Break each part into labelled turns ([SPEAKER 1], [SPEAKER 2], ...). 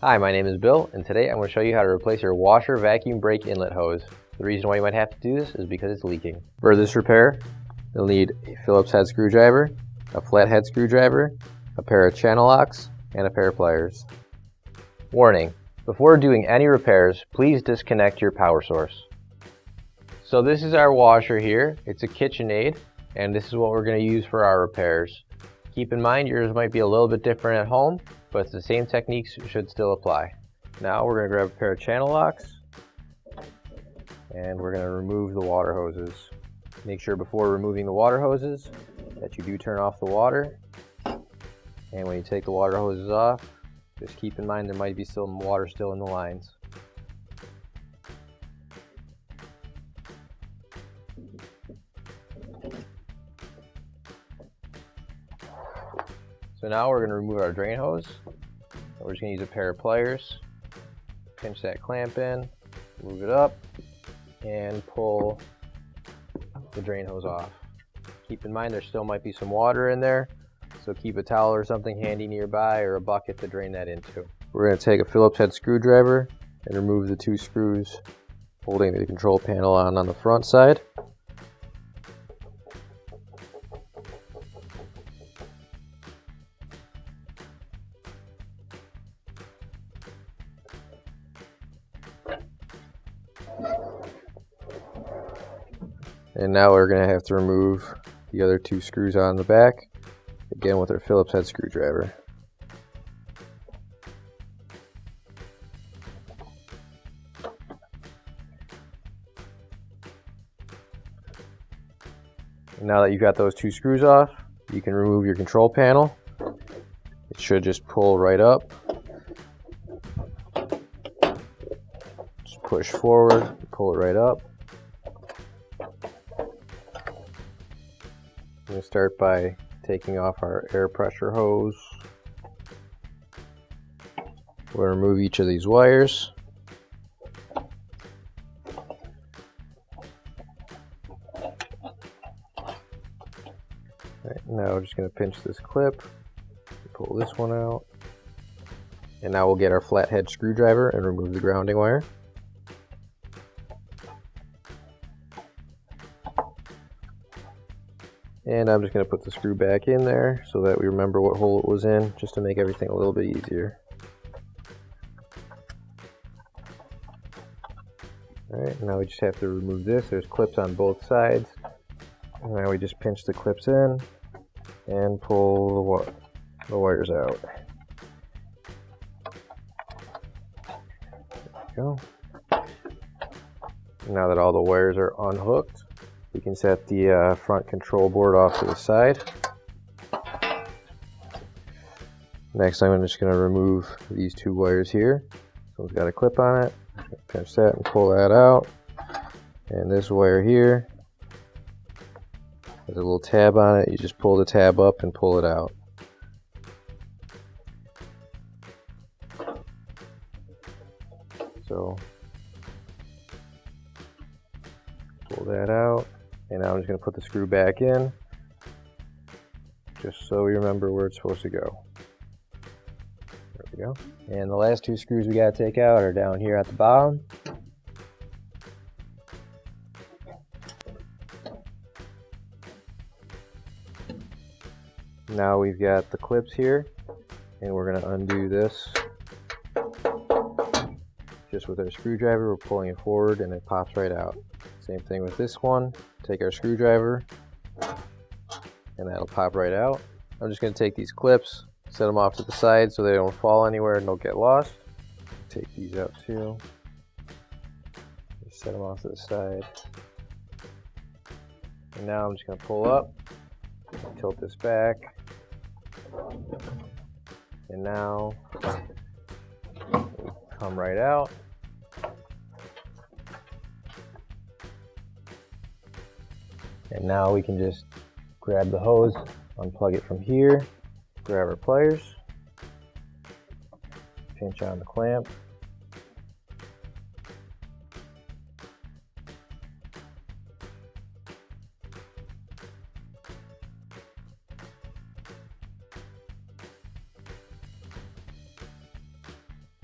[SPEAKER 1] Hi, my name is Bill, and today I'm going to show you how to replace your washer vacuum brake inlet hose. The reason why you might have to do this is because it's leaking. For this repair, you'll need a Phillips head screwdriver, a flathead screwdriver, a pair of channel locks, and a pair of pliers. Warning: before doing any repairs, please disconnect your power source. So this is our washer here. It's a KitchenAid, and this is what we're going to use for our repairs. Keep in mind yours might be a little bit different at home, but the same techniques should still apply. Now we're going to grab a pair of channel locks and we're going to remove the water hoses. Make sure before removing the water hoses that you do turn off the water, and when you take the water hoses off, just keep in mind there might be some water still in the lines. So now we're going to remove our drain hose. We're just going to use a pair of pliers, pinch that clamp in, move it up, and pull the drain hose off. Keep in mind there still might be some water in there, so keep a towel or something handy nearby or a bucket to drain that into. We're going to take a Phillips head screwdriver and remove the two screws holding the control panel on the front side. And now we're going to have to remove the other two screws on the back, again with our Phillips head screwdriver. And now that you've got those two screws off, you can remove your control panel. It should just pull right up. Just push forward, pull it right up. I'm going to start by taking off our air pressure hose. We'll remove each of these wires. Right, now we're just going to pinch this clip, pull this one out, and now we'll get our flathead screwdriver and remove the grounding wire. And I'm just going to put the screw back in there so that we remember what hole it was in, just to make everything a little bit easier. Alright, now we just have to remove this. There's clips on both sides. And now we just pinch the clips in and pull the wires out. There we go. Now that all the wires are unhooked, we can set the front control board off to the side. Next, I'm just going to remove these two wires here. So it's got a clip on it. Pinch that and pull that out. And this wire here has a little tab on it. You just pull the tab up and pull it out. So pull that out. And now I'm just going to put the screw back in, just so we remember where it's supposed to go. There we go. And the last two screws we got to take out are down here at the bottom. Now we've got the clips here, and we're going to undo this. Just with our screwdriver, we're pulling it forward and it pops right out. Same thing with this one. Take our screwdriver and that'll pop right out. I'm just going to take these clips, set them off to the side so they don't fall anywhere and don't get lost. Take these out too. Just set them off to the side. And now I'm just going to pull up, tilt this back, and now come right out. And now we can just grab the hose, unplug it from here, grab our pliers, pinch on the clamp,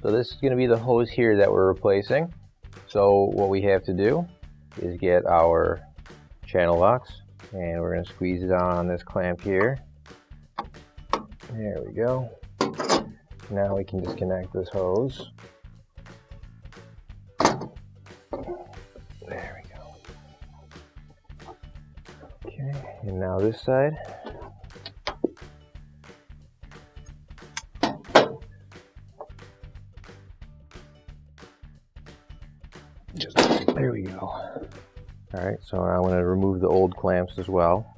[SPEAKER 1] So this is going to be the hose here that we're replacing. So what we have to do is get our channel locks, and we're going to squeeze it on this clamp here. There we go. Now we can disconnect this hose. There we go. Okay, and now this side. There we go. Alright, so I'm going to remove the old clamps as well.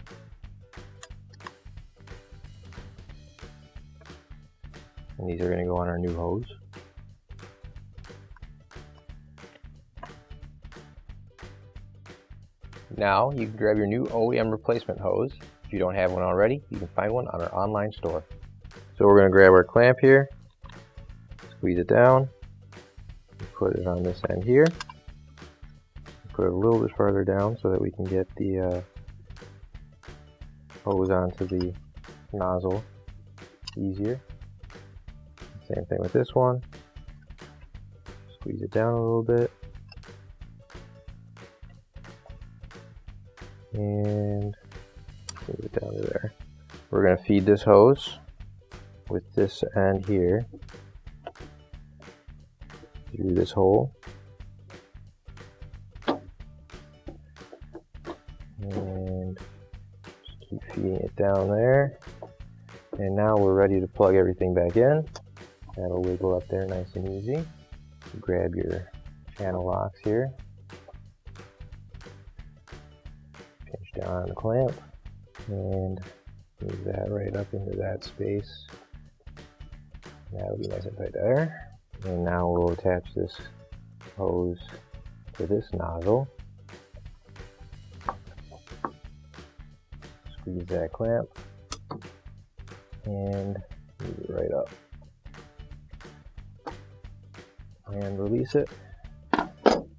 [SPEAKER 1] And these are going to go on our new hose. Now you can grab your new OEM replacement hose. If you don't have one already, you can find one on our online store. So we're going to grab our clamp here, squeeze it down, put it on this end here. Put it a little bit further down so that we can get the hose onto the nozzle easier. Same thing with this one. Squeeze it down a little bit. And move it down to there. We're going to feed this hose with this end here through this hole. And just keep feeding it down there. And now we're ready to plug everything back in. That'll wiggle up there nice and easy. Grab your channel locks here. Pinch down on the clamp. And move that right up into that space. That'll be nice and tight there. And now we'll attach this hose to this nozzle. Squeeze that clamp and move it right up and release it,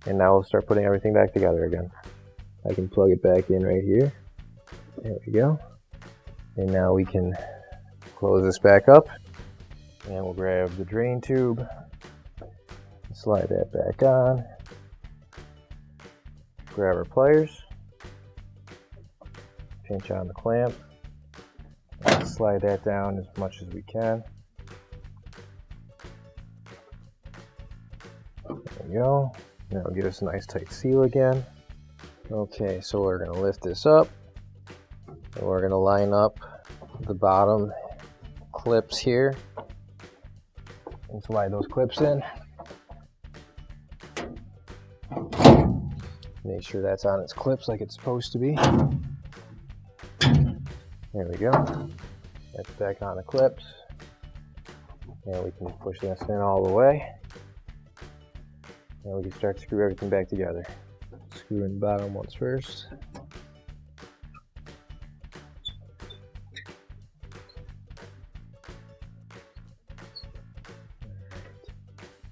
[SPEAKER 1] and now we'll start putting everything back together again. I can plug it back in right here. There we go. And now we can close this back up, and we'll grab the drain tube, slide that back on, grab our pliers, pinch on the clamp, and slide that down as much as we can. There we go. That'll give us a nice tight seal again. Okay, so we're going to lift this up, and we're going to line up the bottom clips here and slide those clips in. Make sure that's on its clips like it's supposed to be. There we go. That's back on the clips. And we can push this in all the way. And we can start to screw everything back together. Screw in the bottom ones first.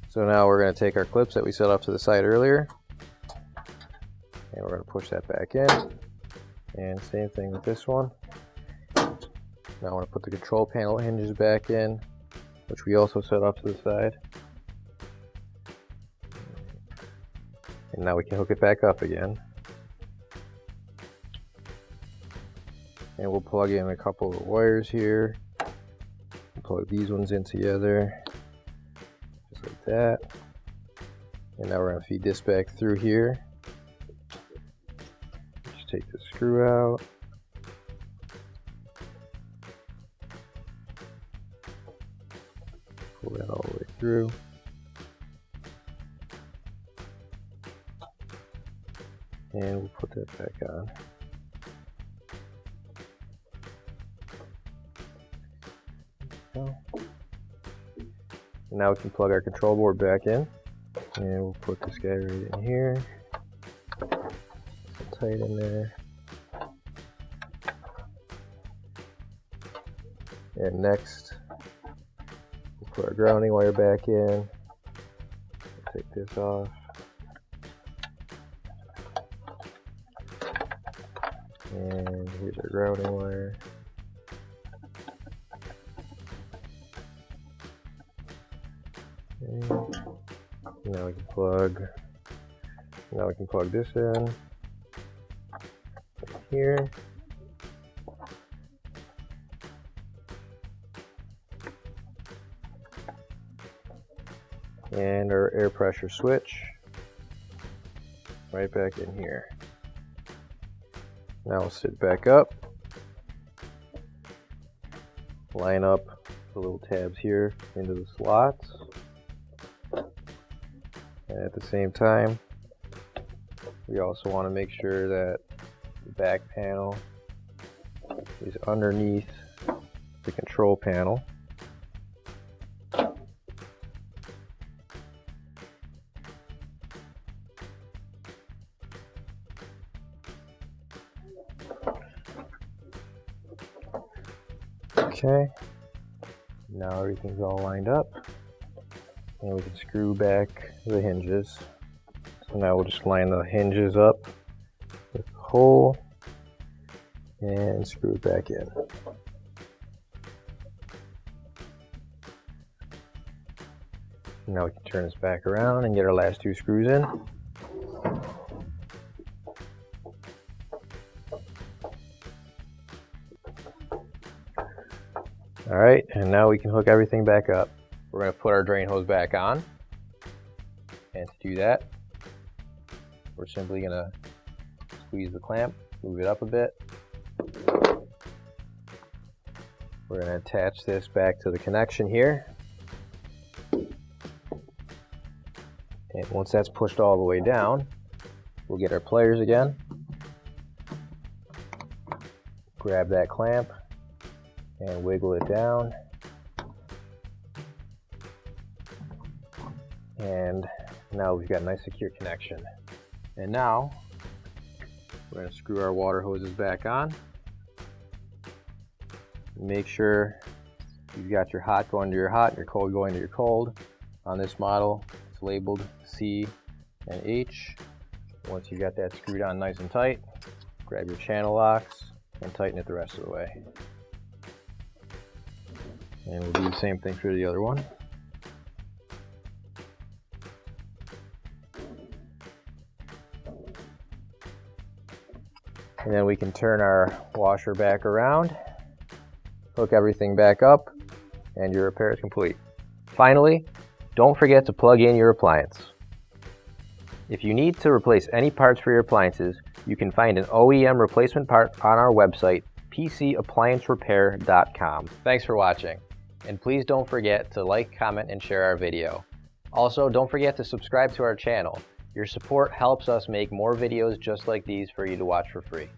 [SPEAKER 1] So now we're going to take our clips that we set off to the side earlier, and we're going to push that back in. And same thing with this one. Now I want to put the control panel hinges back in, which we also set off to the side. And now we can hook it back up again. And we'll plug in a couple of wires here. We'll plug these ones in together, just like that. And now we're going to feed this back through here. Just take the screw out. Pull that all the way through. And we'll put that back on. So, now we can plug our control board back in. And we'll put this guy right in here. Tight in there. And next, we'll put our grounding wire back in. Take this off. And here's our grounding wire. Okay. Now we can plug this in here. And our air pressure switch right back in here. Now we'll sit back up, line up the little tabs here into the slots, and at the same time we also want to make sure that the back panel is underneath the control panel. Okay, now everything's all lined up, and we can screw back the hinges. So now we'll just line the hinges up with the hole and screw it back in. Now we can turn this back around and get our last two screws in. Alright, and now we can hook everything back up. We're going to put our drain hose back on, and to do that we're simply going to squeeze the clamp, move it up a bit. We're going to attach this back to the connection here, and once that's pushed all the way down, we'll get our pliers again, grab that clamp and wiggle it down, and now we've got a nice secure connection. And now we're going to screw our water hoses back on. Make sure you've got your hot going to your hot and your cold going to your cold. On this model it's labeled C and H. Once you got that screwed on nice and tight, grab your channel locks and tighten it the rest of the way. And we'll do the same thing for the other one. And then we can turn our washer back around, hook everything back up, and your repair is complete. Finally, don't forget to plug in your appliance. If you need to replace any parts for your appliances, you can find an OEM replacement part on our website, PCApplianceRepair.com. Thanks for watching. And please don't forget to like, comment, and share our video. Also, don't forget to subscribe to our channel. Your support helps us make more videos just like these for you to watch for free.